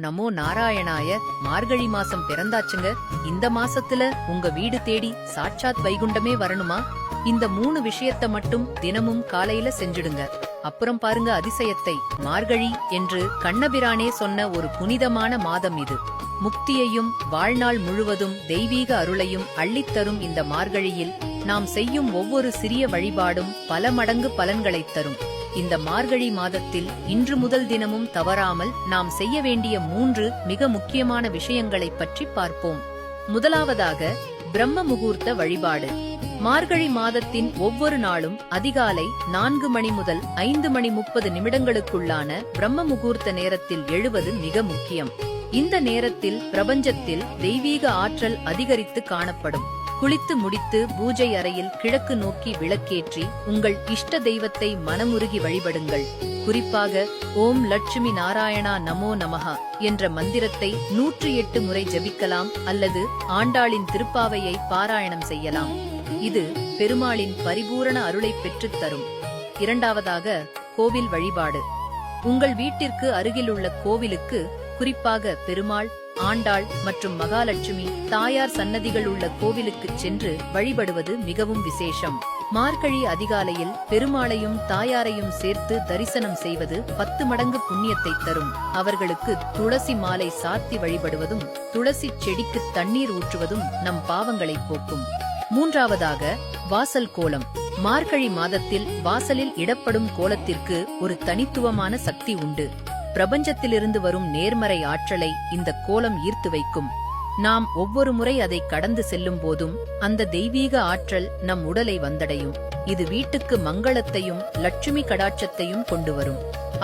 நமோ நாராயணாய. மார்கழி மாசம் பிறந்தாச்சுங்க. இந்த மாசத்துல உங்க வீடு தேடி சாட்சாத் வைகுண்டமே வரணுமா? இந்த 3 விஷயத்த மட்டும் தினமும் காலையில செஞ்சுடுங்க. அப்புறம் பாருங்க அதிசயத்தை. மார்கழி என்று கண்ணபிரானே சொன்ன ஒரு புனிதமான மாதம் இது. முக்தியையும் வாழ்நாள் முழுவதும் தெய்வீக அருளையும் அள்ளித்தரும் இந்த மார்கழியில் நாம் செய்யும் ஒவ்வொரு சிறிய வழிபாடும் பல மடங்கு பலன்களைத் தரும். இந்த மார்கழி மாதத்தில் இன்று முதல் தினமும் தவறாமல் நாம் செய்ய வேண்டிய 3 மிக முக்கியமான விஷயங்களைப் பற்றி பார்ப்போம். முதலாவதாக பிரம்ம முகூர்த்த வழிபாடு. மார்கழி மாதத்தின் ஒவ்வொரு நாளும் அதிகாலை 4 மணி முதல் 5 மணி 30 நிமிடங்களுக்குள்ளான பிரம்ம முகூர்த்த நேரத்தில் எழுவது மிக முக்கியம். இந்த நேரத்தில் பிரபஞ்சத்தில் தெய்வீக ஆற்றல் அதிகரித்து காணப்படும். குளித்து முடித்து பூஜை அறையில் கிழக்கு நோக்கி விளக்கேற்றி உங்கள் இஷ்ட தெய்வத்தை மனமுருகி வழிபடுங்கள். குறிப்பாக ஓம் லட்சுமி நாராயணா நமோ நமஹா என்ற மந்திரத்தை 108 முறை ஜபிக்கலாம் அல்லது ஆண்டாளின் திருப்பாவையை பாராயணம் செய்யலாம். இது பெருமாளின் பரிபூரண அருளை பெற்றுத் தரும். இரண்டாவதாக கோவில் வழிபாடு. உங்கள் வீட்டிற்கு அருகிலுள்ள கோவிலுக்கு, குறிப்பாக பெருமாள், ஆண்டாள் மற்றும் மகாலட்சுமி தாயார் சன்னதிகள் உள்ள கோவிலுக்கு சென்று வழிபடுவது மிகவும் விசேஷம். மார்கழி அதிகாலையில் பெருமாளையும் தாயாரையும் சேர்த்து தரிசனம் செய்வது 10 மடங்கு புண்ணியத்தை தரும். அவர்களுக்கு துளசி மாலை சாத்தி வழிபடுவதும் துளசி செடிக்கு தண்ணீர் ஊற்றுவதும் நம் பாவங்களை போக்கும். மூன்றாவதாக வாசல் கோலம். மார்கழி மாதத்தில் வாசலில் இடப்படும் கோலத்திற்கு ஒரு தனித்துவமான சக்தி உண்டு. பிரபஞ்சத்திலிருந்து வரும் நேர்மறை ஆற்றலை இந்த கோலம் ஈர்த்து வைக்கும். நாம் ஒவ்வொரு முறை அதை கடந்து செல்லும் போதும் அந்த தெய்வீக ஆற்றல் நம் உடலை வந்தடையும். இது வீட்டுக்கு மங்களத்தையும் லட்சுமி கடாட்சத்தையும் கொண்டு வரும்.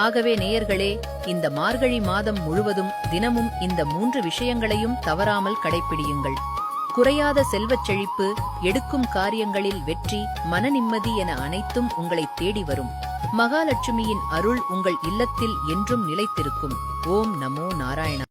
ஆகவே நேயர்களே, இந்த மார்கழி மாதம் முழுவதும் தினமும் இந்த 3 விஷயங்களையும் தவறாமல் கடைப்பிடியுங்கள். குறையாத செல்வச் செழிப்பு, எடுக்கும் காரியங்களில் வெற்றி, மன நிம்மதி என அனைத்தும் உங்களை தேடி வரும். மகாலட்சுமியின் அருள் உங்கள் இல்லத்தில் என்றும் நிலைத்திருக்கும். ஓம் நமோ நாராயணா.